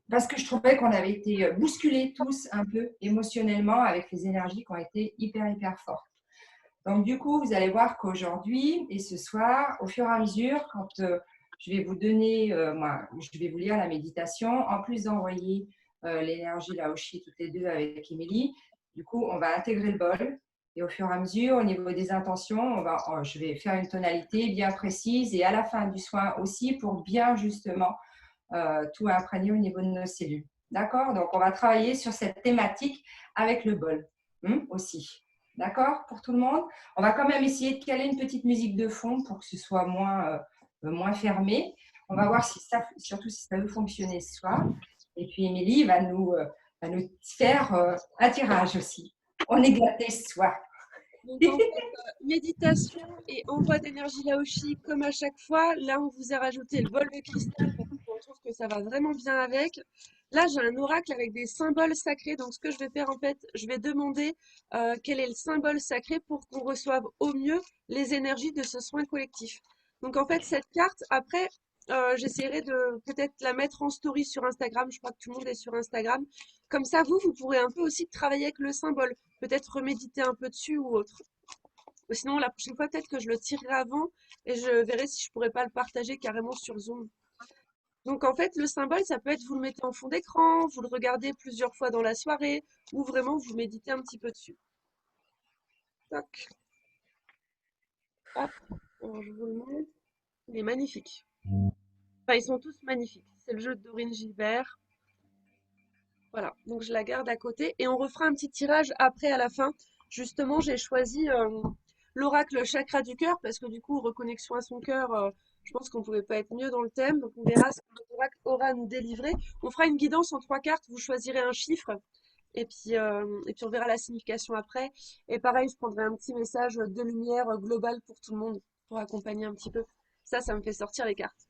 parce que je trouvais qu'on avait été bousculés tous un peu émotionnellement avec les énergies qui ont été hyper fortes. Donc, du coup, vous allez voir qu'aujourd'hui et ce soir, au fur et à mesure, quand je vais vous donner, je vais vous lire la méditation, en plus d'envoyer l'énergie Laoshi toutes les deux avec Émilie, du coup, on va intégrer le bol. Et au fur et à mesure, au niveau des intentions, je vais faire une tonalité bien précise et à la fin du soin aussi pour bien justement tout imprégner au niveau de nos cellules. D'accord? Donc, on va travailler sur cette thématique avec le bol aussi. D'accord pour tout le monde? On va quand même essayer de caler une petite musique de fond pour que ce soit moins fermé. On va voir surtout si ça veut fonctionner ce soir. Et puis, Émilie va nous faire un tirage aussi. On est gâtés ce soir. Donc en fait, méditation et envoi d'énergie Laoshi, comme à chaque fois. Là, on vous a rajouté le bol de cristal parce qu'on trouve que ça va vraiment bien avec. Là, j'ai un oracle avec des symboles sacrés. Donc, ce que je vais faire, en fait, je vais demander quel est le symbole sacré pour qu'on reçoive au mieux les énergies de ce soin collectif. Donc, en fait, cette carte, après, j'essaierai de peut-être la mettre en story sur Instagram. Je crois que tout le monde est sur Instagram. Comme ça, vous pourrez un peu aussi travailler avec le symbole. Peut-être reméditer un peu dessus ou autre. Ou sinon, la prochaine fois, peut-être que je le tirerai avant et je verrai si je pourrais pas le partager carrément sur Zoom. Donc en fait, le symbole, ça peut être vous le mettez en fond d'écran, vous le regardez plusieurs fois dans la soirée, ou vraiment vous méditez un petit peu dessus. Tac, hop, alors je vous le montre. Il est magnifique. Enfin, ils sont tous magnifiques. C'est le jeu de Dorine Gilbert. Voilà, donc je la garde à côté et on refera un petit tirage après à la fin. Justement, j'ai choisi l'oracle chakra du cœur parce que du coup, reconnexion à son cœur, je pense qu'on ne pouvait pas être mieux dans le thème. Donc on verra ce que l'oracle aura à nous délivrer. On fera une guidance en 3 cartes, vous choisirez un chiffre et puis on verra la signification après. Et pareil, je prendrai un petit message de lumière global pour tout le monde pour accompagner un petit peu. Ça me fait sortir les cartes.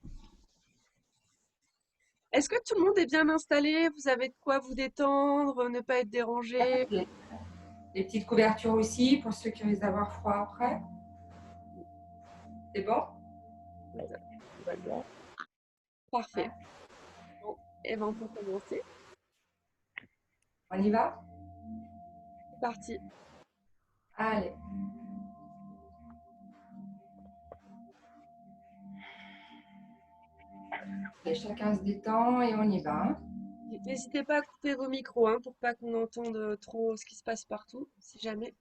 Est-ce que tout le monde est bien installé? Vous avez de quoi vous détendre, ne pas être dérangé? Les petites couvertures aussi pour ceux qui risquent d'avoir froid après. C'est bon? Parfait. Bon, et ben on peut commencer. On y va? C'est parti. Allez. Et chacun se détend et on y va. Hein. N'hésitez pas à couper vos micros hein, pour pas qu'on entende trop ce qui se passe partout, si jamais.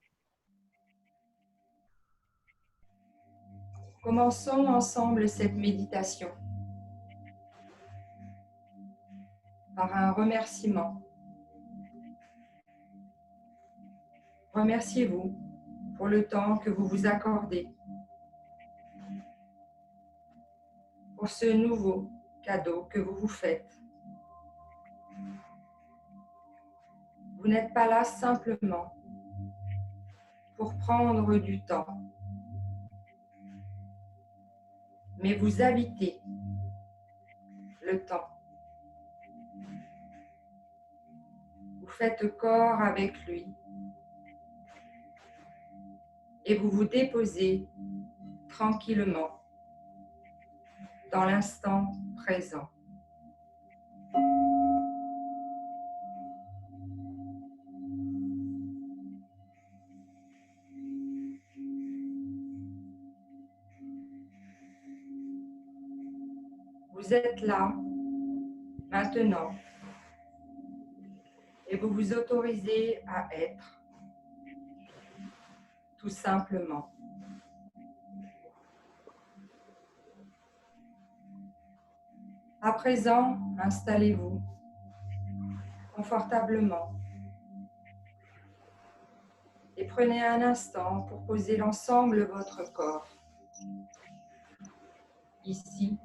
Commençons ensemble cette méditation par un remerciement. Remerciez-vous pour le temps que vous vous accordez, pour ce nouveau cadeau que vous vous faites. Vous n'êtes pas là simplement pour prendre du temps, mais vous habitez le temps. Vous faites corps avec lui et vous vous déposez tranquillement dans l'instant présent. Vous êtes là, maintenant, et vous vous autorisez à être, tout simplement. À présent, installez-vous confortablement et prenez un instant pour poser l'ensemble de votre corps, ici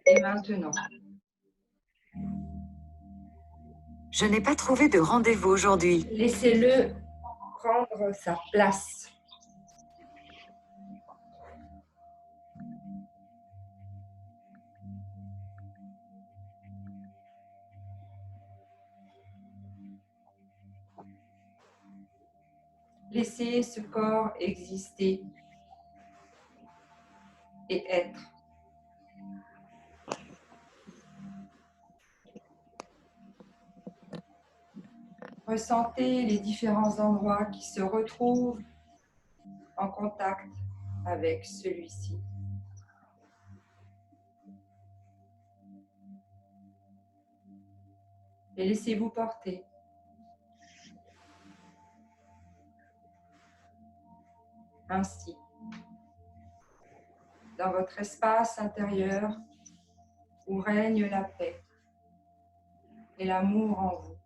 et maintenant. Je n'ai pas trouvé de rendez-vous aujourd'hui. Laissez-le prendre sa place. Laissez ce corps exister et être. Ressentez les différents endroits qui se retrouvent en contact avec celui-ci. Et laissez-vous porter. Ainsi, dans votre espace intérieur où règne la paix et l'amour en vous.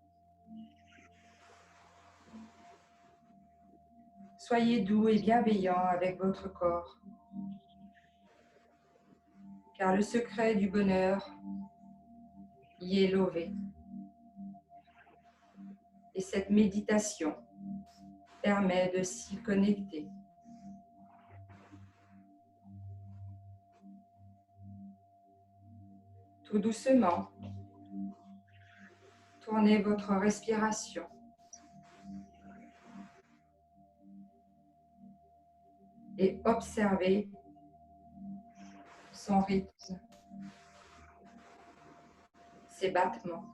Soyez doux et bienveillant avec votre corps, car le secret du bonheur y est lové. Et cette méditation permet de s'y connecter. Tout doucement, tournez votre respiration. Et observez son rythme, ses battements.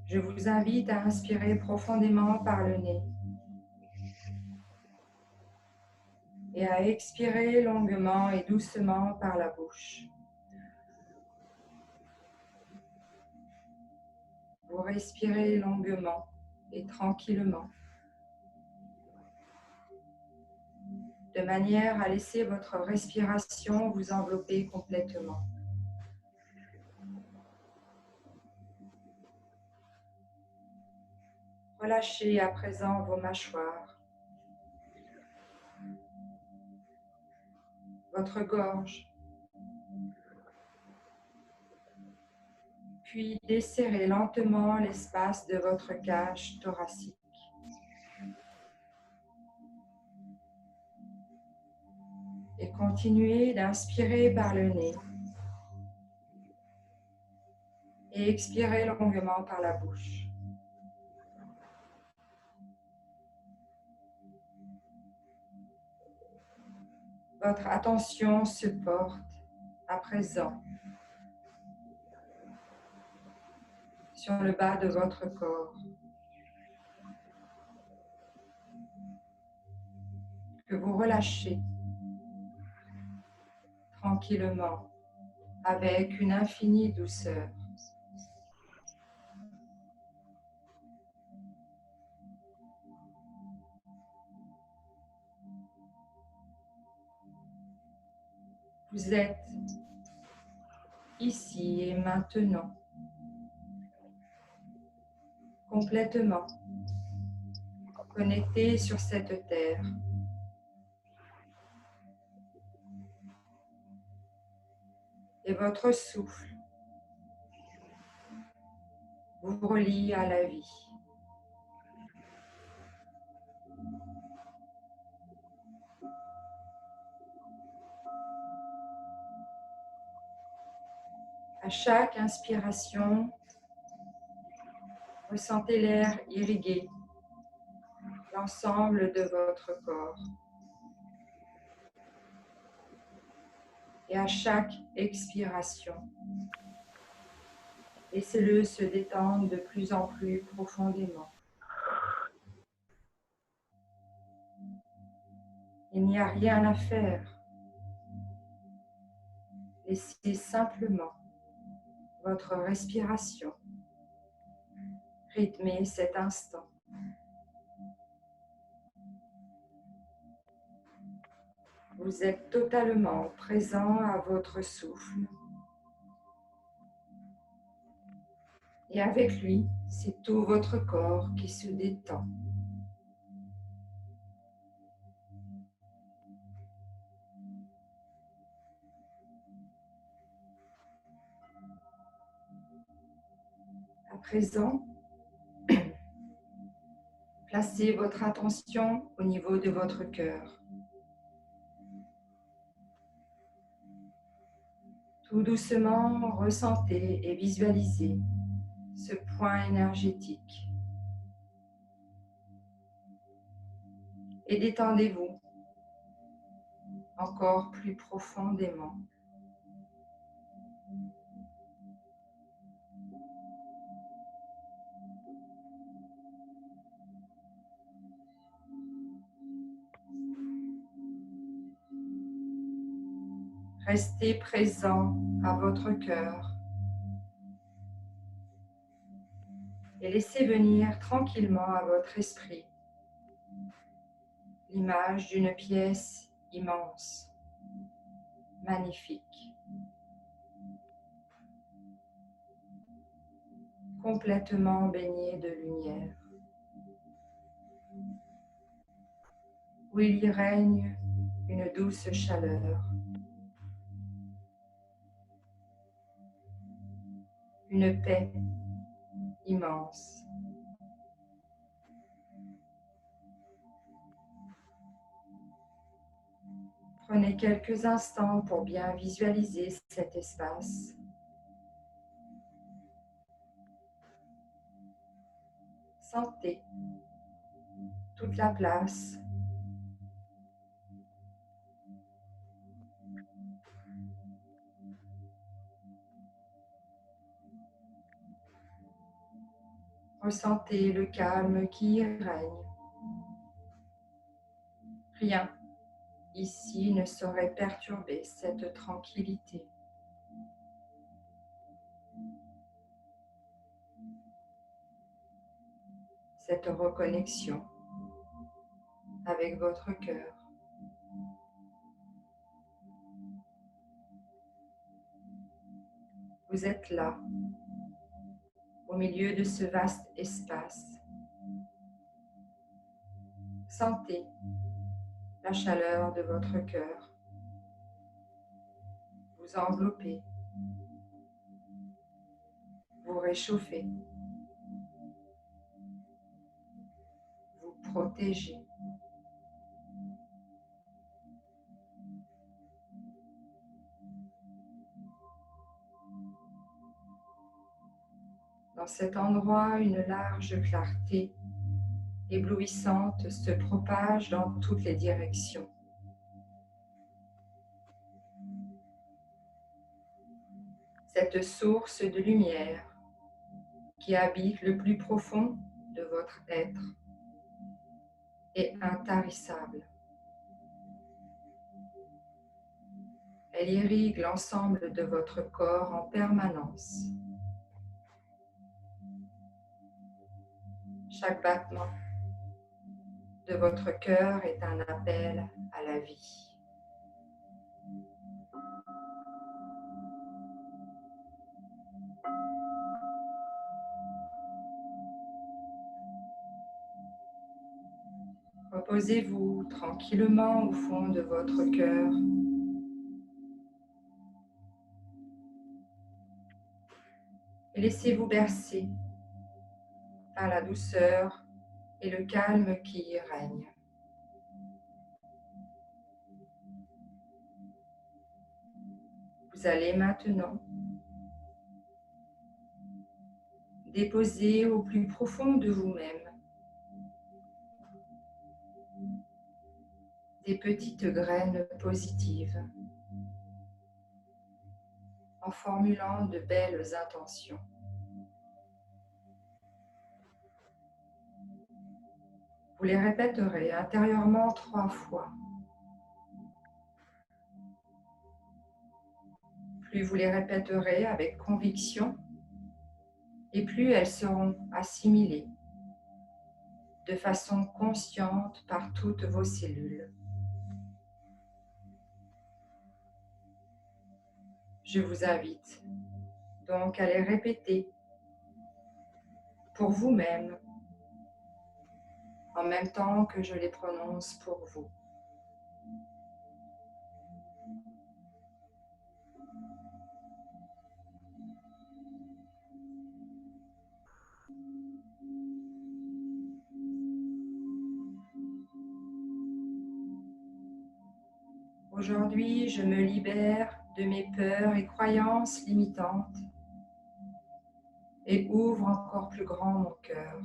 Je vous invite à inspirer profondément par le nez et à expirer longuement et doucement par la bouche. Vous respirez longuement et tranquillement, de manière à laisser votre respiration vous envelopper complètement. Relâchez à présent vos mâchoires, votre gorge, puis desserrez lentement l'espace de votre cage thoracique. Et continuez d'inspirer par le nez et expirez longuement par la bouche. Votre attention se porte à présent sur le bas de votre corps, que vous relâchez tranquillement avec une infinie douceur. Vous êtes ici et maintenant, complètement connecté sur cette terre. Et votre souffle vous relie à la vie. À chaque inspiration, ressentez l'air irriguer l'ensemble de votre corps. Et à chaque expiration, laissez-le se détendre de plus en plus profondément. Il n'y a rien à faire. Laissez simplement votre respiration rythmer cet instant. Vous êtes totalement présent à votre souffle. Et avec lui, c'est tout votre corps qui se détend. À présent, placez votre attention au niveau de votre cœur. Tout doucement, ressentez et visualisez ce point énergétique. Et détendez-vous encore plus profondément. Restez présent à votre cœur et laissez venir tranquillement à votre esprit l'image d'une pièce immense, magnifique, complètement baignée de lumière, où il y règne une douce chaleur, une paix immense. Prenez quelques instants pour bien visualiser cet espace. Sentez toute la place. Ressentez le calme qui y règne. Rien ici ne saurait perturber cette tranquillité. Cette reconnexion avec votre cœur. Vous êtes là, au milieu de ce vaste espace. Sentez la chaleur de votre cœur vous envelopper, vous réchauffer, vous protéger. Dans cet endroit, une large clarté éblouissante se propage dans toutes les directions. Cette source de lumière qui habite le plus profond de votre être est intarissable. Elle irrigue l'ensemble de votre corps en permanence. Chaque battement de votre cœur est un appel à la vie. Reposez-vous tranquillement au fond de votre cœur. Et laissez-vous bercer par la douceur et le calme qui y règne. Vous allez maintenant déposer au plus profond de vous-même des petites graines positives en formulant de belles intentions. Vous les répéterez intérieurement 3 fois. Plus vous les répéterez avec conviction, et plus elles seront assimilées de façon consciente par toutes vos cellules. Je vous invite donc à les répéter pour vous-même en même temps que je les prononce pour vous. Aujourd'hui, je me libère de mes peurs et croyances limitantes et ouvre encore plus grand mon cœur.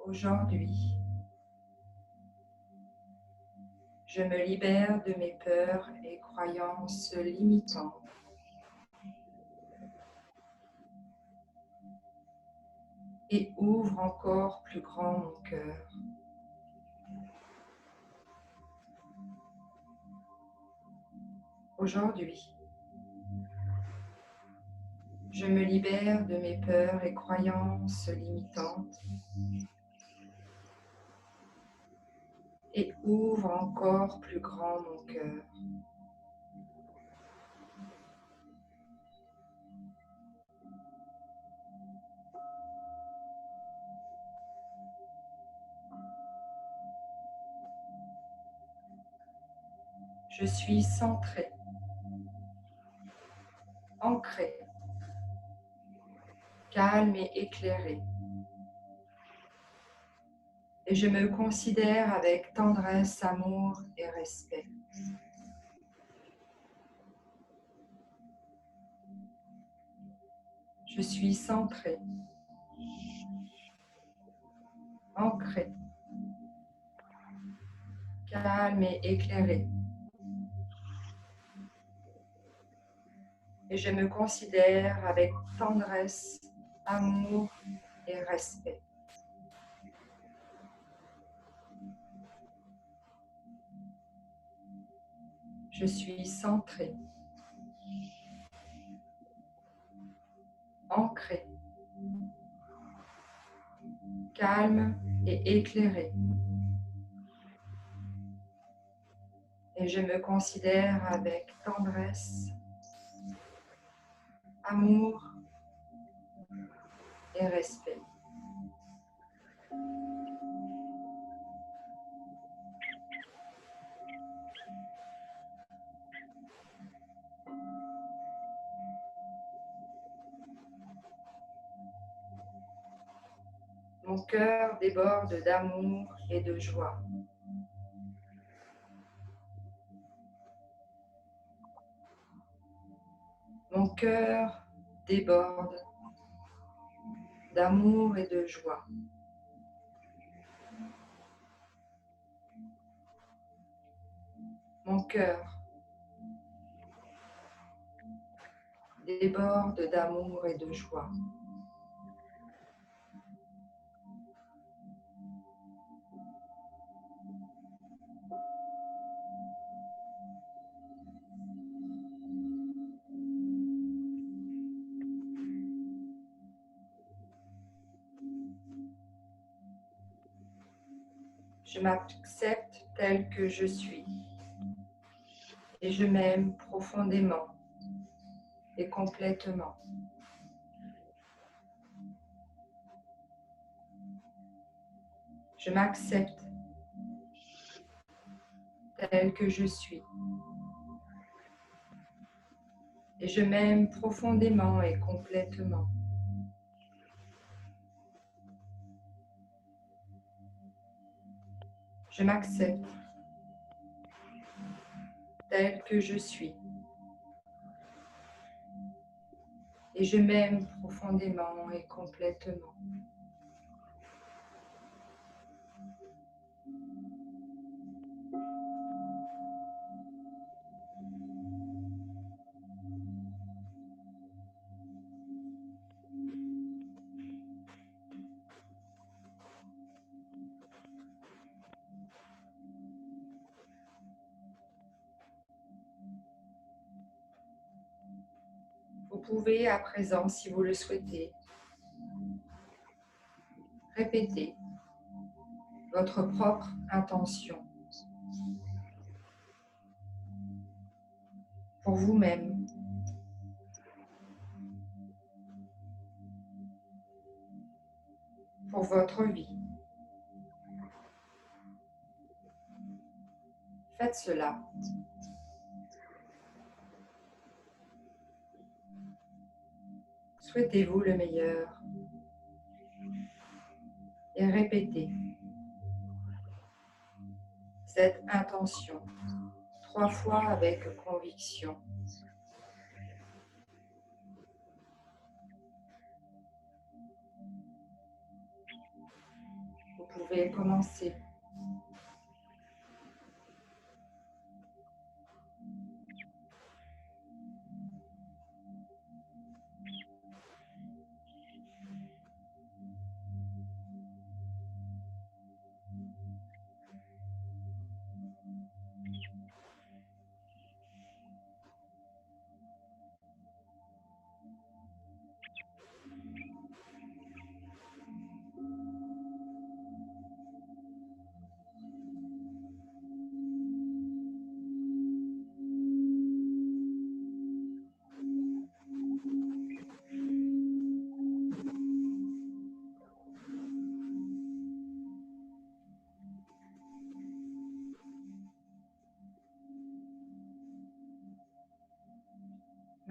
Aujourd'hui, Je me libère de mes peurs et croyances limitantes. Et ouvre encore plus grand mon cœur. Aujourd'hui, je me libère de mes peurs et croyances limitantes et ouvre encore plus grand mon cœur. Je suis centré, ancré, calme et éclairé. Et je me considère avec tendresse, amour et respect. Je suis centré, ancré, calme et éclairé. Et je me considère avec tendresse, amour et respect. Je suis centré, ancré, calme et éclairé. Et je me considère avec tendresse, amour et respect. Mon cœur déborde d'amour et de joie. Mon cœur déborde d'amour et de joie. Mon cœur déborde d'amour et de joie. Je m'accepte tel que je suis et je m'aime profondément et complètement. Je m'accepte tel que je suis et je m'aime profondément et complètement. Je m'accepte tel que je suis et je m'aime profondément et complètement. Vous pouvez à présent, si vous le souhaitez, répéter votre propre intention pour vous-même. Pour votre vie. Faites cela. Souhaitez-vous le meilleur et répétez cette intention 3 fois avec conviction. Vous pouvez commencer.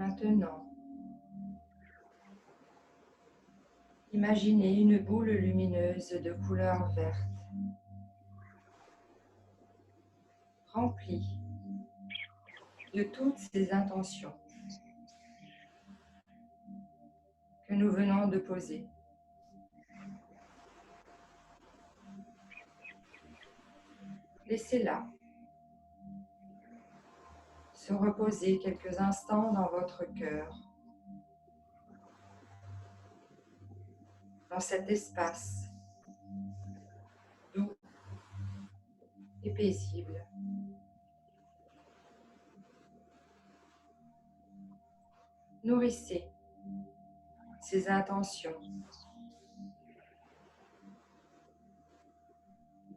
Maintenant, imaginez une boule lumineuse de couleur verte, remplie de toutes ces intentions que nous venons de poser. Laissez-la se reposer quelques instants dans votre cœur, dans cet espace doux et paisible. Nourrissez ces intentions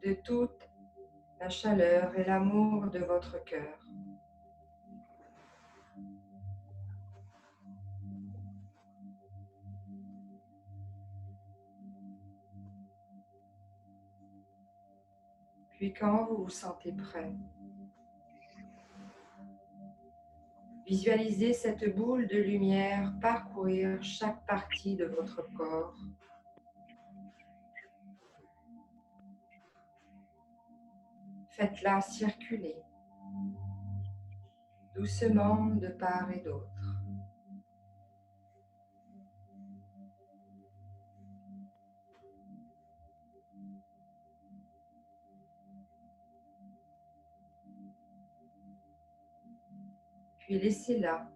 de toute la chaleur et l'amour de votre cœur. Puis quand vous vous sentez prêt, visualisez cette boule de lumière parcourir chaque partie de votre corps. Faites-la circuler doucement de part et d'autre. Puis laissez-la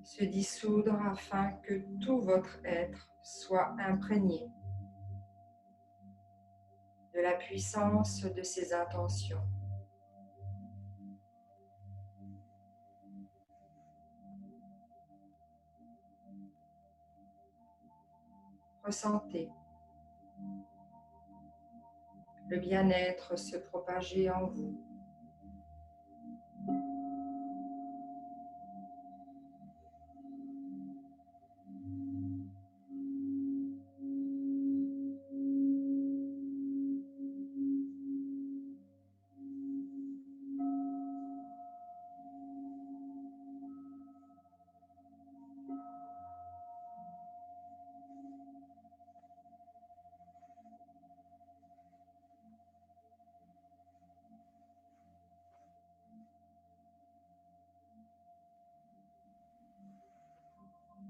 se dissoudre afin que tout votre être soit imprégné de la puissance de ces intentions. Ressentez le bien-être se propager en vous.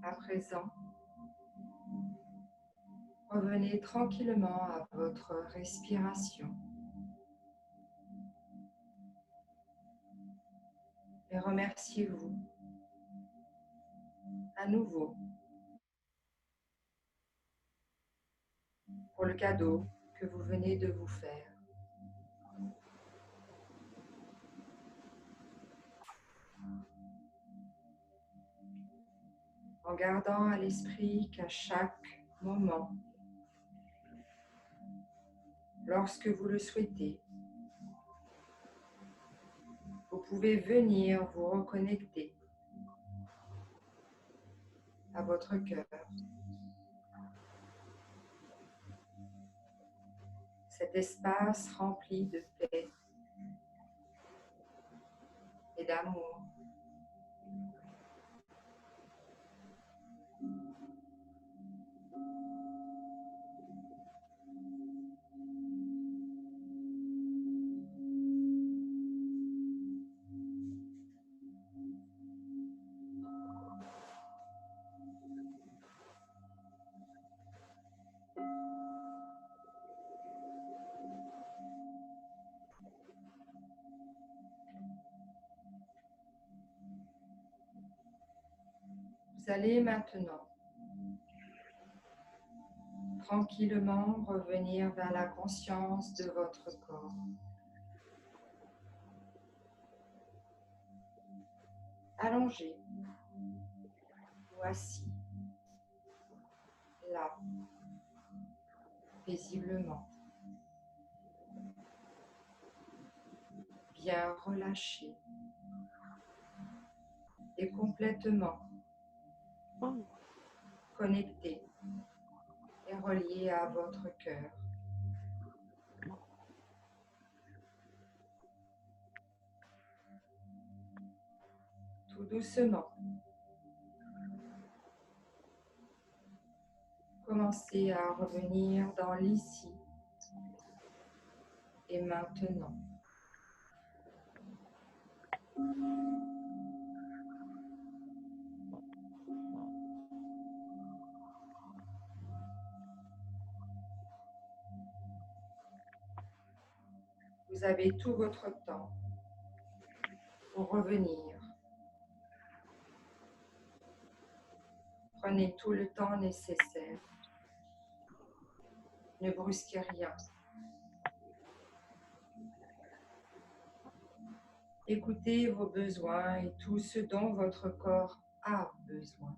À présent, revenez tranquillement à votre respiration et remerciez-vous à nouveau pour le cadeau que vous venez de vous faire. En gardant à l'esprit qu'à chaque moment, lorsque vous le souhaitez, vous pouvez venir vous reconnecter à votre cœur. Cet espace rempli de paix et d'amour. Vous allez maintenant tranquillement revenir vers la conscience de votre corps. Allongé ou assis, là, paisiblement, bien relâché et complètement connecté et relié à votre cœur. tout doucement. Commencez à revenir dans l'ici et maintenant. Vous avez tout votre temps pour revenir. Prenez tout le temps nécessaire. Ne brusquez rien. Écoutez vos besoins et tout ce dont votre corps a besoin.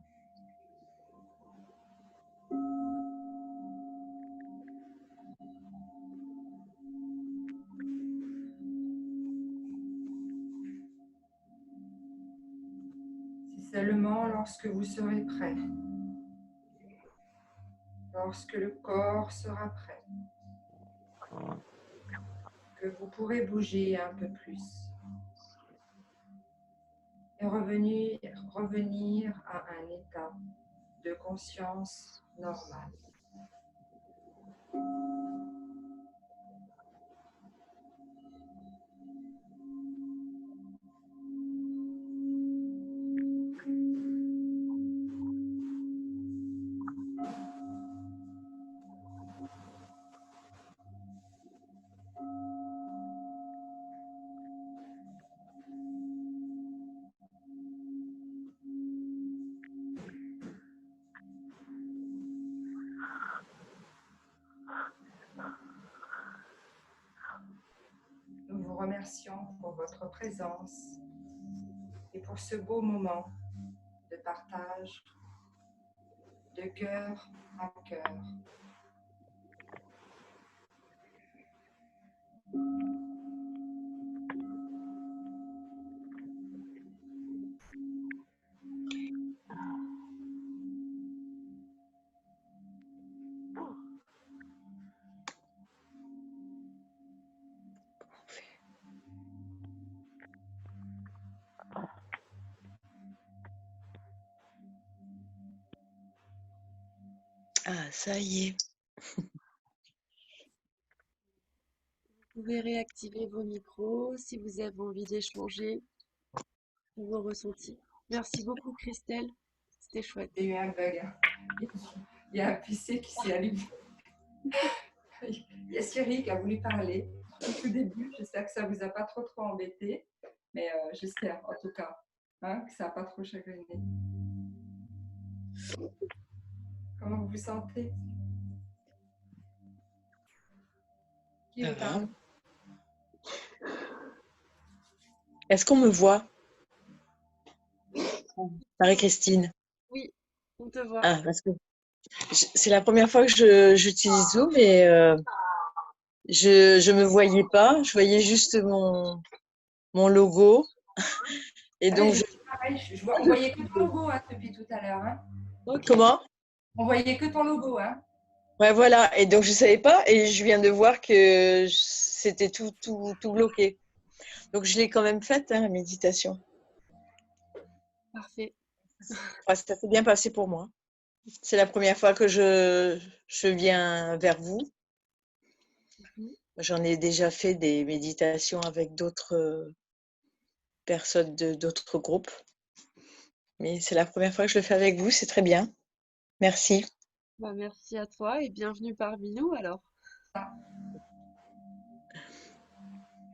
C'est seulement lorsque vous serez prêt, lorsque le corps sera prêt, que vous pourrez bouger un peu plus et revenir à un état de conscience normal. Nous vous remercions pour votre présence et pour ce beau moment de partage de cœur à cœur. Ah, ça y est. Vous pouvez réactiver vos micros si vous avez envie d'échanger vos ressentis. Merci beaucoup, Christelle. C'était chouette. Il y a eu un bug. Il y a un PC qui s'est allumé. Il y a Cyril qui a voulu parler au tout début. J'espère que ça ne vous a pas trop embêté. Mais j'espère en tout cas que ça n'a pas trop chagriné. Comment vous vous sentez? Qui Ça vous va. parle? Est-ce qu'on me voit? Marie-Christine. Oui, on te voit. Ah, parce que c'est la première fois que j'utilise Zoom et je me voyais pas. Je voyais juste mon logo. Et donc, Pareil, on voyait que ton logo depuis tout à l'heure. Ok. comment? On voyait que ton logo. Ouais, voilà. Et donc, je savais pas. Et je viens de voir que c'était tout bloqué. Donc, je l'ai quand même faite, la méditation. Parfait. Ouais, ça s'est bien passé pour moi. C'est la première fois que je viens vers vous. J'en ai déjà fait des méditations avec d'autres personnes d'autres groupes. Mais c'est la première fois que je le fais avec vous. C'est très bien. Merci. Bah, merci à toi et bienvenue parmi nous alors.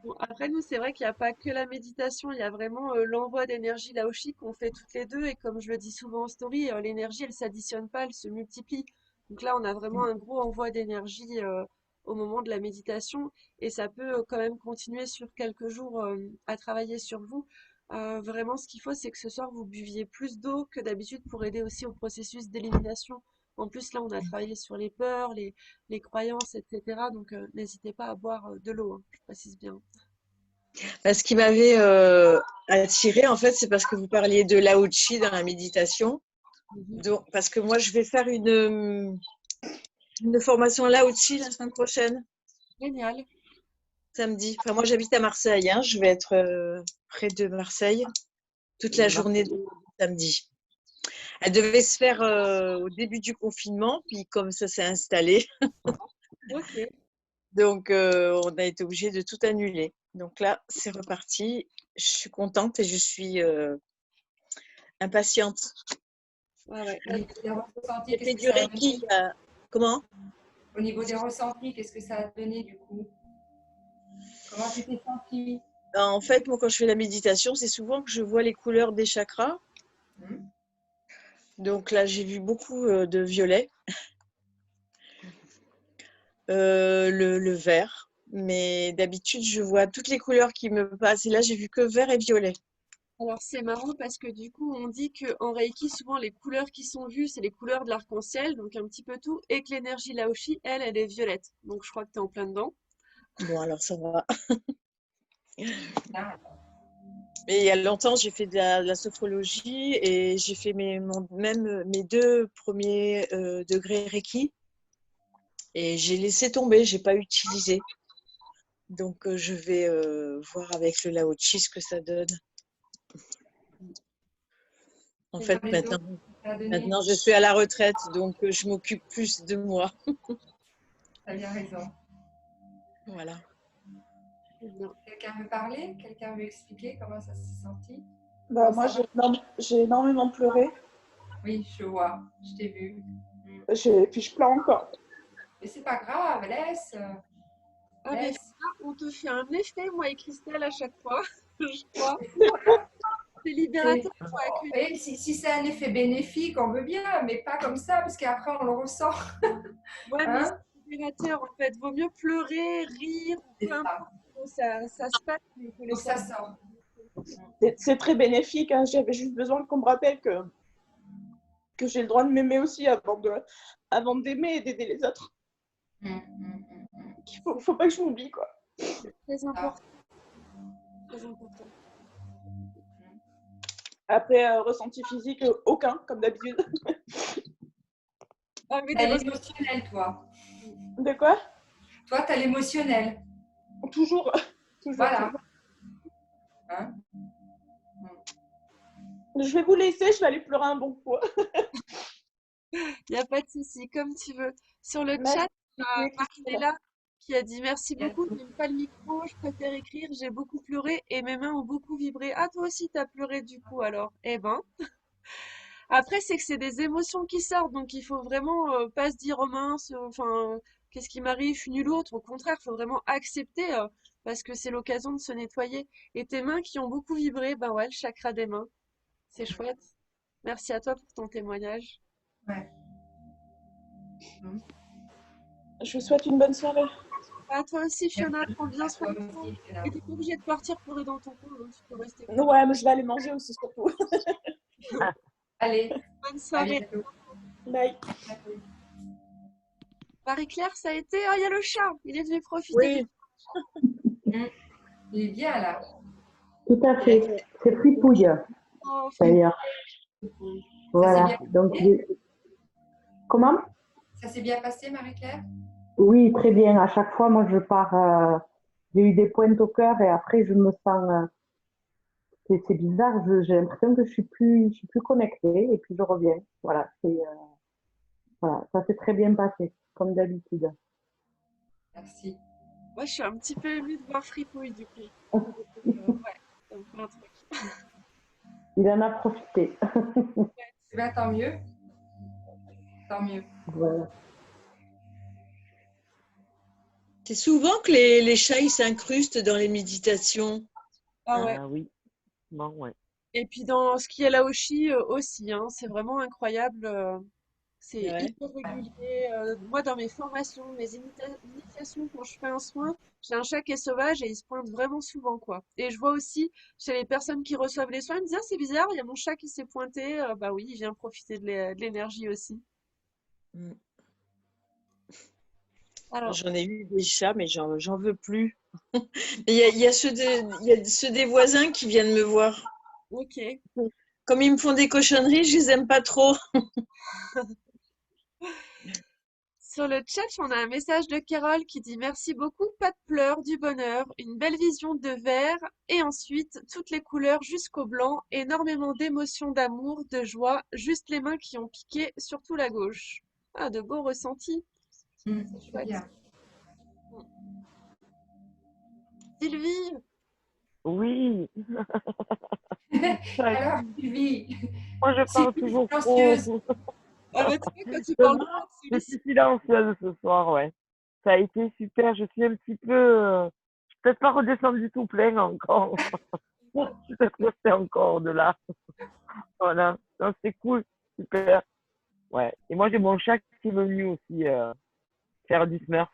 Bon, après, nous, c'est vrai qu'il n'y a pas que la méditation, il y a vraiment l'envoi d'énergie Laoshi qu'on fait toutes les deux. Et comme je le dis souvent en story, l'énergie, elle ne s'additionne pas, elle se multiplie. Donc là, on a vraiment un gros envoi d'énergie au moment de la méditation. Et ça peut quand même continuer sur quelques jours à travailler sur vous. Vraiment, ce qu'il faut, c'est que ce soir, vous buviez plus d'eau que d'habitude pour aider aussi au processus d'élimination. En plus, là, on a travaillé sur les peurs, les croyances, etc. Donc, n'hésitez pas à boire de l'eau, hein, je précise bien. Ce qui m'avait attirée, en fait, c'est parce que vous parliez de Lao Tzu dans la méditation. Mhm. Donc, parce que moi, je vais faire une formation Lao Tzu la semaine prochaine, Génial. samedi. Enfin, moi, j'habite à Marseille. Je vais être près de Marseille. toute la journée de samedi. Elle devait se faire au début du confinement, puis comme ça s'est installé, Ok. donc on a été obligé de tout annuler. Donc là, c'est reparti. Je suis contente et je suis impatiente. Ouais, ouais. Au niveau des ressentis, J'ai qu'est-ce fait que du ça a Reiki. donné? Comment? Au niveau des ressentis, qu'est-ce que ça a donné du coup? Comment tu t'es sentie? En fait, moi, quand je fais la méditation, c'est souvent que je vois les couleurs des chakras. Hmm. Donc là, j'ai vu beaucoup de violet, le vert. Mais d'habitude, je vois toutes les couleurs qui me passent. Et là, j'ai vu que vert et violet. Alors c'est marrant parce que du coup on dit qu'en Reiki souvent les couleurs qui sont vues c'est les couleurs de l'arc-en-ciel donc un petit peu tout et que l'énergie Laoshi elle est violette donc je crois que tu es en plein dedans. Bon, alors ça va. Ah, Mais il y a longtemps, j'ai fait de la sophrologie et j'ai fait même mes 2 premiers degrés Reiki. Et j'ai laissé tomber, j'ai pas utilisé. Donc je vais voir avec le Lao-Chi ce que ça donne. En et fait, dans les maintenant, autres, ça a donné? maintenant je suis à la retraite, donc je m'occupe plus de moi. Tu as bien raison. Voilà. Eh bien, Quelqu'un veut parler? Quelqu'un veut expliquer comment ça s'est senti? Bah, Comment moi, ça va? j'ai énormément pleuré. Oui, je vois, je t'ai vu. Hmm. Puis je pleure encore. Mais c'est pas grave, laisse, ah mais laisse. ça, on te fait un effet moi et Christelle à chaque fois je crois. Voilà. C'est libérateur Oh, pour accueillir. et si c'est un effet bénéfique, on veut bien, mais pas comme ça, parce qu'après on le ressent. Ouais mais Hein? c'est libérateur en fait. Vaut mieux pleurer, rire, C'est peu ça. importe comment ça se passe mais il faut Faut les que ça sortir. sorte. C'est très bénéfique. Hein. J'avais juste besoin qu'on me rappelle que j'ai le droit de m'aimer aussi avant d'aimer et d'aider les autres. Faut pas que je m'oublie, quoi. Très Ah. important, très important. Après, ressenti physique, aucun, comme d'habitude. Ah mais T'as l'émotionnel, toi. De quoi? Toi, t'as l'émotionnel. Toujours. Toujours, Voilà. toujours. Hein? Je vais vous laisser, je vais aller pleurer un bon coup. Il n'y a pas de souci, comme tu veux. Sur le Merci, chat, on a Christelle. Marinella qui a dit merci beaucoup, Bientôt. j'aime pas le micro, je préfère écrire, j'ai beaucoup pleuré et mes mains ont beaucoup vibré. Ah, toi aussi, t'as pleuré du coup alors. Eh ben. Après, c'est que c'est des émotions qui sortent, donc il faut vraiment pas se dire, oh mince, enfin, qu'est-ce qui m'arrive, je suis nulle autre. Au contraire, il faut vraiment accepter parce que c'est l'occasion de se nettoyer. Et tes mains qui ont beaucoup vibré, ben ouais, le chakra des mains, c'est chouette. Merci à toi pour ton témoignage. Ouais. Je vous souhaite une bonne soirée. À toi aussi, Fiona, prends bien À soin toi de toi. aussi, Fiona. Et t'es pas obligée de partir pleurer dans ton coin, hein, tu peux rester. Ouais, mais je vais aller manger aussi, surtout. Allez, Bonne à soirée. bientôt. Bye. Marie-Claire, ça a été. Oh, il y a le chat. Il est venu profiter du. Oui, Il est bien là. Tout à fait. C'est Fripouille, Oh, d'ailleurs. Ça s'est bien Voilà. Donc, passé? comment? Ça s'est bien passé, Marie-Claire? Oui, très bien. À chaque fois, moi, je pars. J'ai eu des pointes au cœur et après, je me sens. C'est bizarre. J'ai l'impression que je suis plus connectée et puis je reviens. Voilà. Voilà. Ça s'est très bien passé, comme d'habitude. Merci. moi, je suis un petit peu émue de voir Fripouille, du coup. Ouais, ça me fait un truc. Il en a profité. Eh bien, tant mieux. Tant mieux. Voilà. c'est souvent que les chats ils s'incrustent dans les méditations. Ah ouais. Ah oui, bon, ouais. Et puis dans ce qui est Laoshi aussi, hein, c'est vraiment incroyable. C'est Ouais. hyper régulier. Moi, dans mes formations, mes initiations, quand je fais un soin, j'ai un chat qui est sauvage et il se pointe vraiment souvent, quoi. Et je vois aussi chez les personnes qui reçoivent les soins, ils me disent, ah, c'est bizarre, il y a mon chat qui s'est pointé. Bah oui, il vient profiter de l'énergie aussi. Mm. Alors, J'en ai eu des chats, mais j'en veux plus. Il y a il y a ceux des voisins qui viennent me voir. ok. Comme ils me font des cochonneries, je les aime pas trop. Sur le chat, on a un message de Carole qui dit merci beaucoup, pas de pleurs, du bonheur, une belle vision de vert et ensuite toutes les couleurs jusqu'au blanc, énormément d'émotions, d'amour, de joie, juste les mains qui ont piqué, surtout la gauche. Ah, de beaux ressentis, c'est C'est chouette. bien. Sylvie, Oui, ça a été- Alors, Sylvie, moi je parle Sylvie toujours trop. silencieuse. ah bah, tu vois, quand tu Je parles pas, tu je sollicite. suis silencieuse ce soir, ouais. Ça a été super. Je suis un petit peu. Je suis peut-être pas redescendue tout plein encore. Je suis peut-être restée encore de là. Voilà. Non, c'est cool. Super. Ouais. Et moi, j'ai mon chat qui est venu aussi faire du Smurf.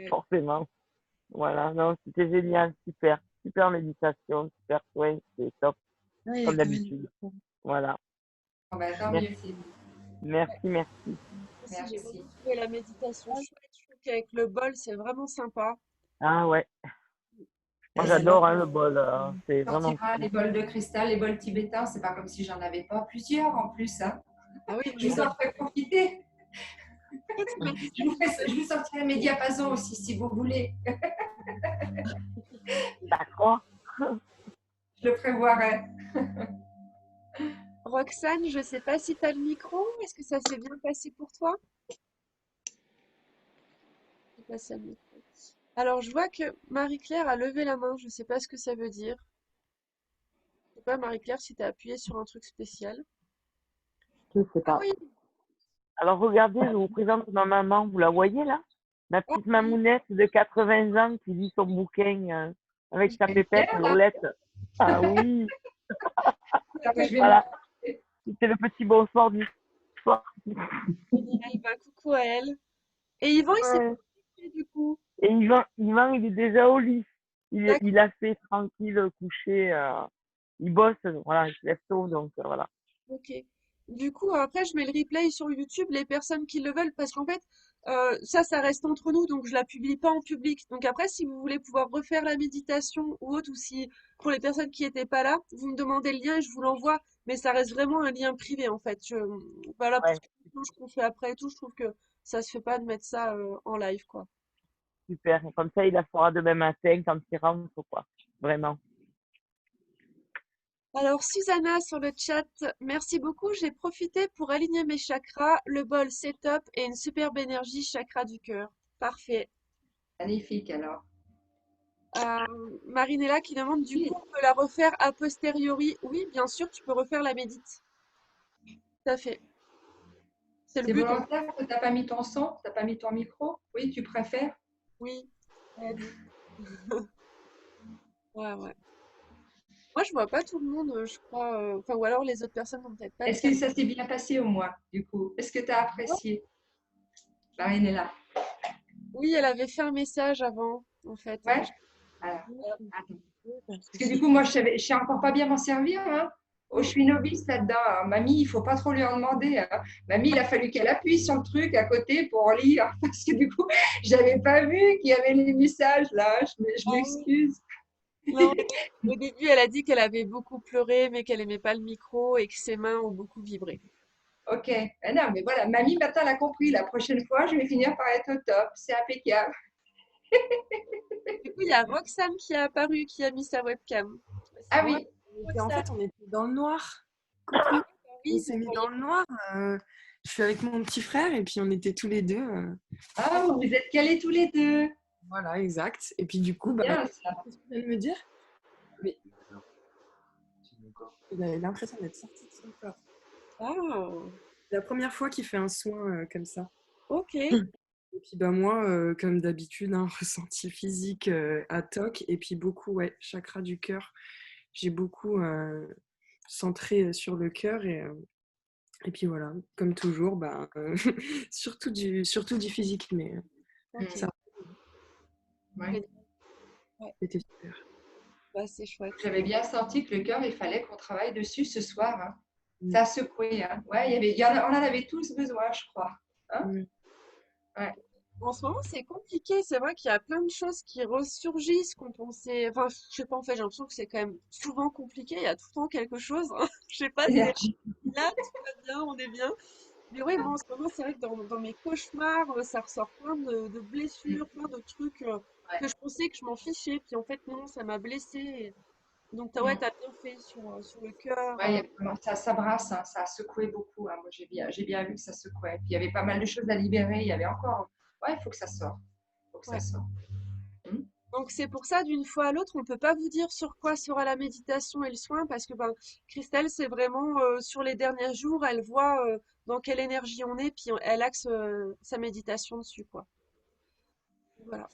Forcément. Voilà. Non, c'était génial. Super. Super méditation. Super soin. C'est top. Ouais, Comme quand même. d'habitude. Voilà. Bon, bah, tant Merci. mieux, Sylvie. Merci. Merci. Aussi, j'ai Merci. beaucoup trouvé la méditation chouette. Je trouve qu'avec le bol, c'est vraiment sympa. Ah ouais. Moi, Et j'adore sinon, hein, le bol. C'est on vraiment sortira cool. les bols de cristal, les bols tibétains. C'est pas comme si j'en avais pas plusieurs en plus. Hein. Ah oui, Je vous en ferai profiter. mais Je vous sortirai mes diapasons aussi si vous voulez. D'accord. Je le prévoirai. Roxane, je sais pas si tu as le micro. Est-ce que ça s'est bien passé pour toi? J'ai passé le micro. Alors, je vois que Marie-Claire a levé la main. Je sais pas ce que ça veut dire. Je sais pas, Marie-Claire, si tu as appuyé sur un truc spécial. Je sais Ah pas. oui, Alors, regardez, je vous présente ma maman. Vous la voyez là? Ma ah petite mamounette de 80 ans qui lit son bouquin avec sa Elle est pépette fière, là. Lolette. Ah oui, Alors que je vais voilà. C'était le petit bonsoir du soir. génial. Bah, coucou à elle. Et Yvan, il s'est Ouais. pas couché du coup. Et Yvan, il est déjà au lit. D'accord, Il a fait tranquille coucher. Il bosse, voilà, il se lève tôt, donc voilà. ok. Du coup, après, je mets le replay sur YouTube, les personnes qui le veulent, parce qu'en fait, ça reste entre nous, donc je la publie pas en public. Donc après, si vous voulez pouvoir refaire la méditation ou autre, ou si pour les personnes qui étaient pas là, vous me demandez le lien et je vous l'envoie, mais ça reste vraiment un lien privé en fait. Voilà, pour Ouais, ce qu'on fait après et tout, je trouve que ça se fait pas de mettre ça en live, quoi. super. Comme ça, il la fera demain matin quand il rentre, quoi. Vraiment. Alors, Susanna sur le chat, merci beaucoup. J'ai profité pour aligner mes chakras. Le bol, c'est top et une superbe énergie chakra du cœur. Parfait. Magnifique alors. Marinella qui demande du Oui. coup, on peut la refaire a posteriori. Oui, bien sûr, tu peux refaire la médite. Tout à fait. C'est le C'est but. volontaire que tu n'as pas mis ton son, tu n'as pas mis ton micro. Oui, tu préfères. Oui, elle a dit. Ouais, ouais. Moi, je vois pas tout le monde, je crois. Enfin, ou alors les autres personnes n'ont peut-être pas le Est-ce que cam. ça s'est bien passé au moins, du coup? Est-ce que tu as apprécié? Marine est là. Oui, elle avait fait un message avant, en fait. Ouais? Alors, attends. Parce que Parce que du c'est coup, moi, je sais encore pas bien m'en servir. Hein. Oh, je suis novice là-dedans. Hein. Mamie, il faut pas trop lui en demander. Hein. Mamie, il a fallu qu'elle appuie sur le truc à côté pour lire. Parce que du coup, j'avais pas vu qu'il y avait les messages là. Je Ah oui. m'excuse. Non, au début, elle a dit qu'elle avait beaucoup pleuré, mais qu'elle aimait pas le micro et que ses mains ont beaucoup vibré. Ok. Ah non, mais voilà, mamie, maintenant, elle a compris. La prochaine fois, je vais finir par être au top. C'est impeccable. Du coup, il y a Roxane qui est apparue, qui a mis sa webcam. C'est Ah moi, oui. en fait, Roxane. on était dans le noir. Coucou. On Oui, s'est vous mis voyez. dans le noir. Je suis avec mon petit frère et puis on était tous les deux. Ah, vous êtes calés tous les deux. Voilà, exact. Et puis du coup, bah, Bien ça. qu'est-ce que tu viens de me dire? Mais il a l'impression d'être sorti de son corps. Ah, C'est la première fois qu'il fait un soin comme ça. ok. Et puis bah moi, comme d'habitude, un ressenti physique à toc. Et puis beaucoup, ouais, chakra du cœur. J'ai beaucoup centré sur le cœur et puis voilà, comme toujours, bah, surtout du physique, mais Ok. ça, Ouais. Ouais, c'était super. bah, c'est chouette. J'avais bien senti que le cœur, il fallait qu'on travaille dessus ce soir. Hein. Mm. Ça a secoué. Hein. Ouais, on en avait tous besoin, je crois. Hein? Mm. Ouais. En ce moment, c'est compliqué. C'est vrai qu'il y a plein de choses qui ressurgissent qu'on pensait. Enfin, je sais pas, en fait, j'ai l'impression que c'est quand même souvent compliqué. Il y a tout le temps quelque chose. Je sais pas, c'est Énergie. là, tout va bien, on est bien. Mais ouais, moi en ce moment, c'est vrai que dans mes cauchemars, ça ressort plein de blessures, plein de trucs que je pensais que je m'en fichais. Puis en fait, non, ça m'a blessée. Donc, ouais, t'as bien fait sur le cœur. Ouais, il y avait vraiment- ça brasse, hein, ça a secoué beaucoup, hein. Moi, j'ai bien vu que ça secouait. Puis il y avait pas mal de choses à libérer. Il y avait encore. Ouais, il faut que ça sorte. Il faut que ça Ouais. sorte. Donc, c'est pour ça, d'une fois à l'autre, on ne peut pas vous dire sur quoi sera la méditation et le soin, parce que ben, Christelle, c'est vraiment sur les derniers jours, elle voit dans quelle énergie on est, puis elle axe sa méditation dessus, quoi. Voilà.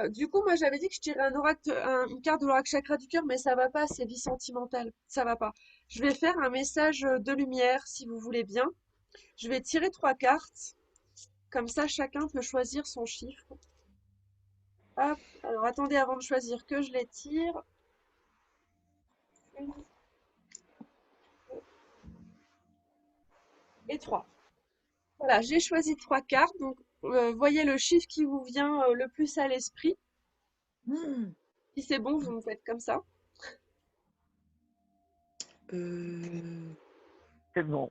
Du coup, moi, j'avais dit que je tirais une carte de l'oracle chakra du cœur, mais ça va pas, c'est vie sentimentale, ça va pas. Je vais faire un message de lumière, si vous voulez bien. Je vais tirer 3 cartes, comme ça, chacun peut choisir son chiffre. Hop, alors attendez avant de choisir que je les tire. Une et 3. Voilà, j'ai choisi 3 cartes, donc voyez le chiffre qui vous vient le plus à l'esprit. Si c'est bon, vous me faites comme ça. C'est bon.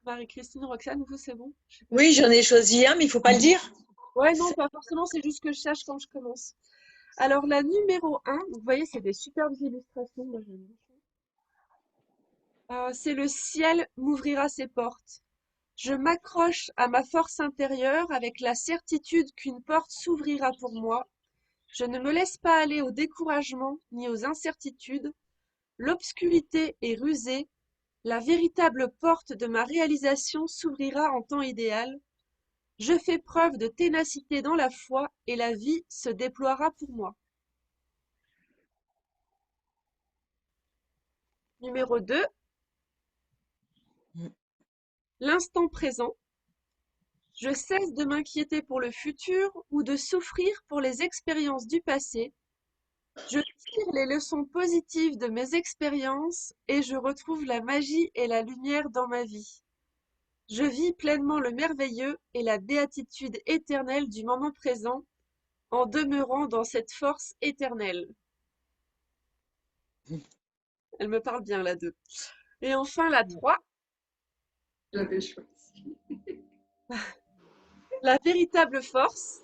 Marie-Christine, Roxane, vous, c'est bon? Je sais pas Oui, si... j'en ai choisi un, mais il faut pas le dire. Ouais, non, pas forcément, c'est juste que je sache quand je commence. Alors, la numéro 1, vous voyez, c'est des superbes illustrations. Moi, j'aime beaucoup. C'est le ciel m'ouvrira ses portes. Je m'accroche à ma force intérieure avec la certitude qu'une porte s'ouvrira pour moi. Je ne me laisse pas aller au découragement ni aux incertitudes. L'obscurité est rusée. La véritable porte de ma réalisation s'ouvrira en temps idéal. Je fais preuve de ténacité dans la foi et la vie se déploiera pour moi. Numéro 2, l'instant présent. Je cesse de m'inquiéter pour le futur ou de souffrir pour les expériences du passé. Je tire les leçons positives de mes expériences et je retrouve la magie et la lumière dans ma vie. Je vis pleinement le merveilleux et la béatitude éternelle du moment présent en demeurant dans cette force éternelle. Elle me parle bien, la 2. Et enfin, la 3, J'avais choisi. la véritable force.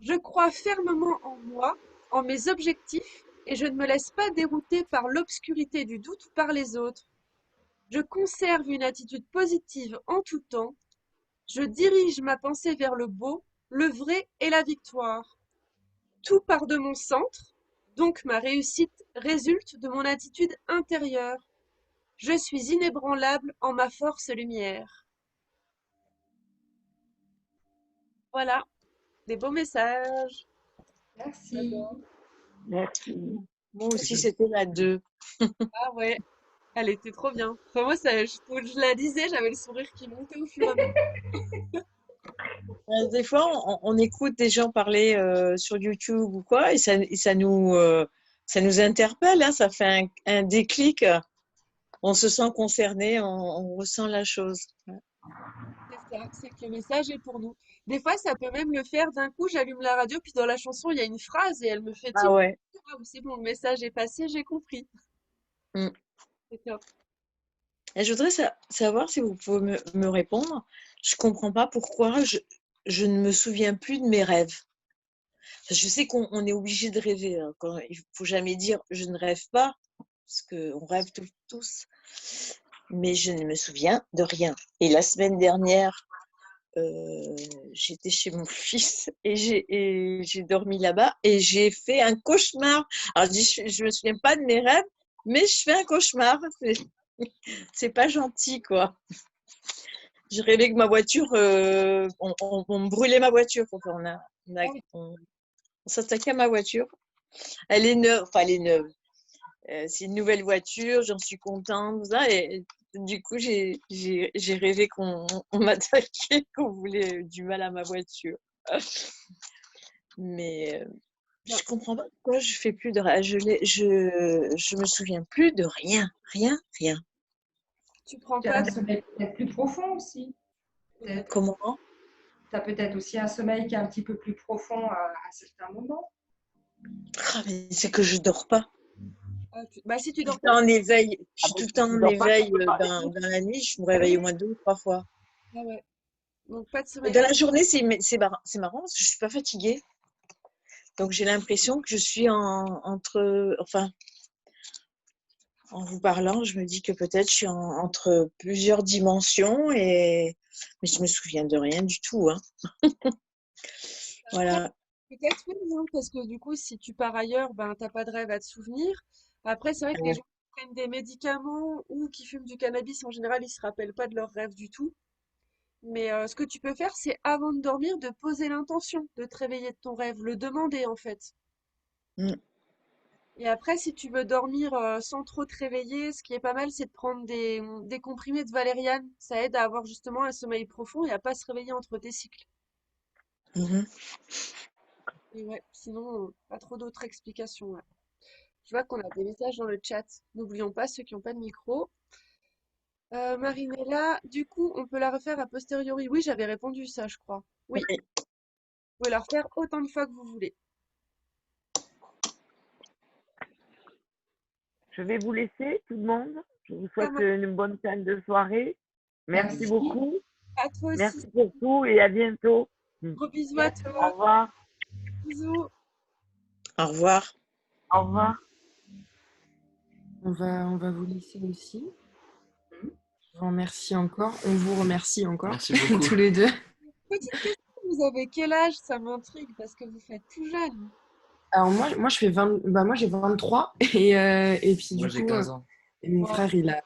Je crois fermement en moi, en mes objectifs, et je ne me laisse pas dérouter par l'obscurité du doute ou par les autres. Je conserve une attitude positive en tout temps. Je dirige ma pensée vers le beau, le vrai et la victoire. Tout part de mon centre, donc ma réussite résulte de mon attitude intérieure. Je suis inébranlable en ma force lumière. Voilà, des beaux messages. Merci. Merci. Moi aussi, c'était la 2. Ah ouais, elle était trop bien. Enfin, moi, je la disais, j'avais le sourire qui montait au fur et à mesure. Des fois, on écoute des gens parler sur YouTube ou quoi, et ça nous interpelle, hein, ça fait un déclic. On se sent concerné, on ressent la chose. C'est ça, c'est que le message est pour nous. Des fois, ça peut même le faire d'un coup, j'allume la radio, puis dans la chanson, il y a une phrase et elle me fait Ah tilt. ouais. Ah, c'est bon, le message est passé, j'ai compris. Mm. C'est top. Et je voudrais savoir si vous pouvez me répondre. Je comprends pas pourquoi je ne me souviens plus de mes rêves. Je sais qu'on est obligé de rêver, hein, il faut jamais dire je ne rêve pas, parce qu'on rêve tous. Mais je ne me souviens de rien. Et la semaine dernière, j'étais chez mon fils et j'ai dormi là-bas et j'ai fait un cauchemar. Alors je dis, je me souviens pas de mes rêves, mais je fais un cauchemar. C'est pas gentil, quoi. Je rêvais que ma voiture, on me brûlait ma voiture. Enfin, on s'attaquait à ma voiture. Elle est neuve, enfin elle est neuve. C'est une nouvelle voiture, j'en suis contente. Ça, et du coup, j'ai rêvé qu'on m'attaquait, qu'on voulait du mal à ma voiture. Mais je comprends pas pourquoi je fais plus de rêve. Je me souviens plus de rien, rien. Tu prends Tu as pas un de... sommeil peut-être plus profond aussi. Peut-être. Comment? Tu as peut-être aussi un sommeil qui est un petit peu plus profond à certains moments. Ah, mais c'est que je dors pas. Bah, si tu Tout dors le pas, temps en éveil. Je suis tout le temps Tu en dors pas, tu éveil peux pas. dans la nuit. Je me réveille au moins 2 ou 3 fois. ah ouais. Donc pas de Et sommeil. dans la journée, c'est marrant parce que je suis pas fatiguée. Donc j'ai l'impression que je suis enfin, en vous parlant, je me dis que peut-être je suis entre plusieurs dimensions mais je me souviens de rien du tout, hein. Après, Voilà. peut-être oui, non, parce que du coup, si tu pars ailleurs, ben t'as pas de rêve à te souvenir. Après, c'est vrai que les Ouais. gens qui prennent des médicaments ou qui fument du cannabis, en général, ils se rappellent pas de leurs rêves du tout. Mais ce que tu peux faire, c'est avant de dormir, de poser l'intention de te réveiller de ton rêve, le demander en fait. Mm. Et après, si tu veux dormir sans trop te réveiller, ce qui est pas mal, c'est de prendre des comprimés de valériane. Ça aide à avoir justement un sommeil profond et à pas se réveiller entre tes cycles. Mhm. Et ouais, sinon, pas trop d'autres explications. Ouais. Je vois qu'on a des messages dans le chat. N'oublions pas ceux qui n'ont pas de micro. Marinella, du coup, on peut la refaire a posteriori. Oui, j'avais répondu ça, je crois. Oui, Oui. vous pouvez la refaire autant de fois que vous voulez. Je vais vous laisser, tout le monde. Je vous Ça souhaite marche. une bonne fin de soirée. Merci Merci. beaucoup. À toi aussi. Merci pour tout et à bientôt. Gros bisous à Au toi. revoir. Bisous. Au revoir. Au revoir. On va vous laisser aussi. Je vous remercie encore. On vous remercie encore. Merci beaucoup. Tous les deux. Petite question, vous avez quel âge? Ça m'intrigue parce que vous faites tout jeune. Alors moi je fais 20, bah moi j'ai 23 et puis Moi, du j'ai coup 15 ans. et mon Wow, frère il fait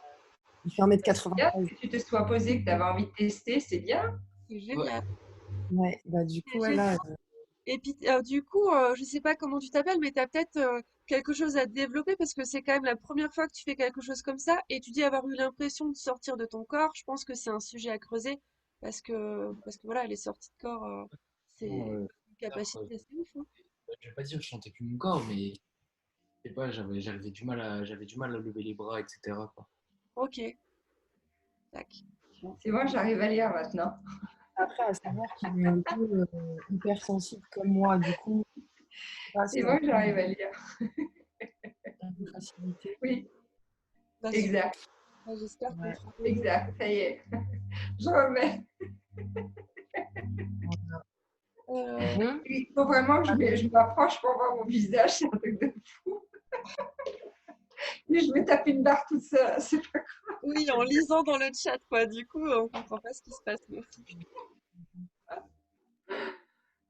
C'est bien 1m93. que tu te sois posé, que tu avais envie de tester, c'est bien. c'est Ouais. génial. Ouais, bah du coup C'est ouais, génial. là Et puis, du coup, je sais pas comment tu t'appelles, mais tu as peut-être quelque chose à développer parce que c'est quand même la première fois que tu fais quelque chose comme ça et tu dis avoir eu l'impression de sortir de ton corps. Je pense que c'est un sujet à creuser parce que voilà, les sorties de corps, c'est Franchement, une capacité assez ouf, hein. je vais pas dire que je sentais plus mon corps, mais je sais pas, j'avais du mal à lever les bras, etc., quoi. Ok, tac. C'est bon, j'arrive à lire maintenant. après à savoir qu'il est un peu hypersensible comme moi, du coup là, C'est c'était bon, j'arrive à lire. un peu facilité. Oui, Bah, super. exact, Bah, j'espère qu'on Ouais, fera mieux demain. exact, ça y est. Je remets. voilà. Bon, Il faut vraiment que je m'approche pour voir mon visage, c'est un truc de fou. Et je me tape une barre toute seule, c'est pas grave. Oui, en lisant dans le chat, quoi. Du coup, on comprend pas ce qui se passe. Merci.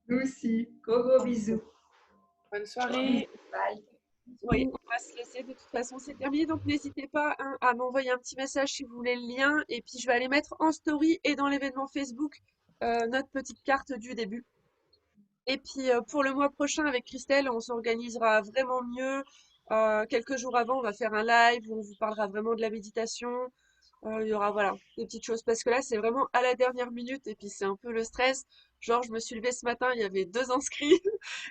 Nous aussi. Gros gros bisous. bonne soirée. Bye. Oui, on va se laisser. De toute façon, c'est terminé. Donc, n'hésitez pas hein, à m'envoyer un petit message si vous voulez le lien. Et puis, je vais aller mettre en story et dans l'événement Facebook notre petite carte du début. Et puis, pour le mois prochain, avec Christelle, on s'organisera vraiment mieux. Quelques jours avant, on va faire un live où on vous parlera vraiment de la méditation. Il y aura voilà, des petites choses. Parce que là, c'est vraiment à la dernière minute. Et puis, c'est un peu le stress. Genre, je me suis levée ce matin, il y avait 2 inscrits.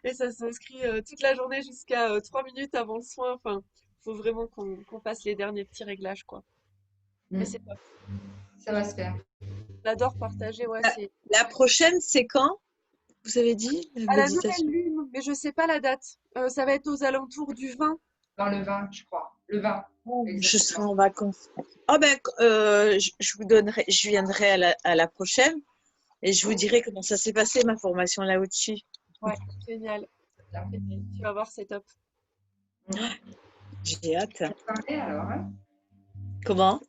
Et ça s'inscrit toute la journée jusqu'à 3 minutes avant le soin. Enfin, faut vraiment qu'on fasse les derniers petits réglages, quoi. Mais c'est top. Ça va se faire. J'adore partager, ouais, c'est La prochaine, c'est quand? Vous avez dit, la à la nouvelle méditation? lune, mais je sais pas la date. Ça va être aux alentours du 20. Dans le vin, je crois. Le vin, Je serai exactement. en vacances. Ah ben, je viendrai à la prochaine et je vous dirai comment ça s'est passé, ma formation là-dessus. Ouais, génial. Génial. Tu vas voir, c'est top. J'ai hâte. Belle soirée alors. Hein. Comment?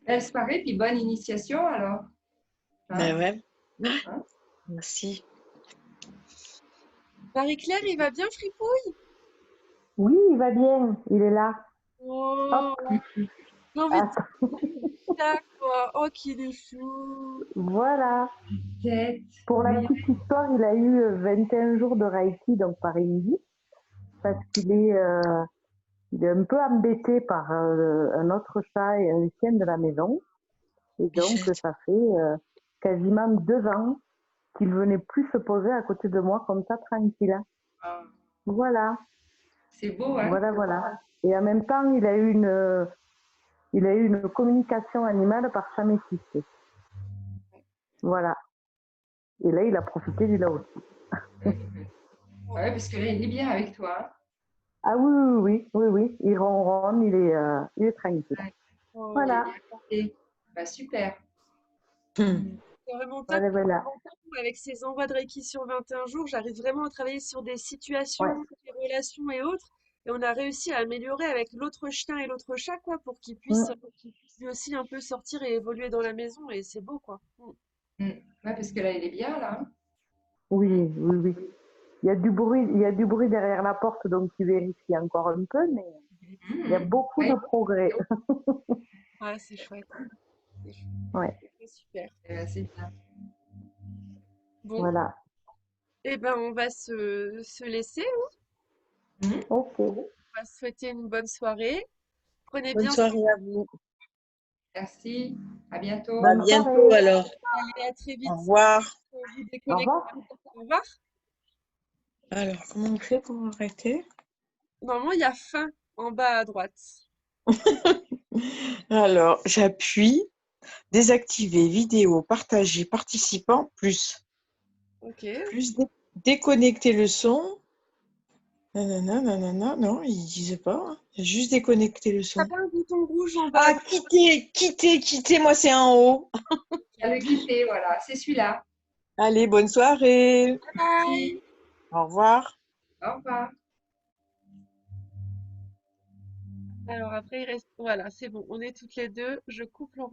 Belle soirée, puis bonne initiation alors. Ben Hein. ouais. Hein. Merci. Marie-Claire, il va bien, Fripouille? Oui, il va bien, il est là. Oh, Hop, j'ai envie de attends, ça, quoi. Oh, qu'il est chou. voilà. Tête. Pour la Oui. petite histoire, il a eu 21 jours de Reiki, donc par midi, parce il est un peu embêté par un autre chat et un chien de la maison. Et donc, Bichette. ça fait quasiment 2 ans qu'il venait plus se poser à côté de moi comme ça, tranquille. Ah, Voilà, c'est beau, hein. voilà. Et en même temps, il a eu une communication animale par sa métissée. Voilà. Et là, il a profité du là aussi. Ouais, parce que là, il est bien avec toi. Hein. Ah oui, oui, oui, oui, oui. Il ronronne, il est tranquille. Oh, Il est Voilà, bien porté. Bah, super. c'est vraiment top. voilà, voilà. Avec ces envois de Reiki sur 21 jours, j'arrive vraiment à travailler sur des Ouais. situations, des relations et autres. Et on a réussi à améliorer avec l'autre chien et l'autre chat, quoi, pour qu'il puisse Mm. lui aussi un peu sortir et évoluer dans la maison. Et c'est beau, quoi. Ouais, parce que là, il est bien, là. Oui, oui, oui. Il y a du bruit derrière la porte, donc tu vérifies encore un peu, mais il y a beaucoup de Ouais, progrès. Ah, c'est chouette. C'est chouette. Ouais, C'est super. c'est bien. Bon, voilà. eh ben, on va se laisser. Ok. On va se souhaiter une bonne soirée. Prenez Bonne bien soin soirée à vous. Merci. À bientôt. À Bonne bientôt soirée. alors. et à très Au vite. revoir. Vous Au déconnectez. revoir. Au revoir. Alors, comment on fait pour arrêter? Normalement, il y a fin en bas à droite. Alors, j'appuie, désactiver, vidéo, partager, participant, Ok. déconnecter le son. Nanana, nanana, non, il disait pas, hein. Il a juste déconnecté le T'as son. pas un bouton rouge en bas à Ah, droite? quitter, moi c'est en haut. Il y a le quitter, voilà. C'est celui-là. Allez, bonne soirée. Merci. Au revoir. Au revoir. Alors après, il reste. Voilà, c'est bon. On est toutes les deux. Je coupe le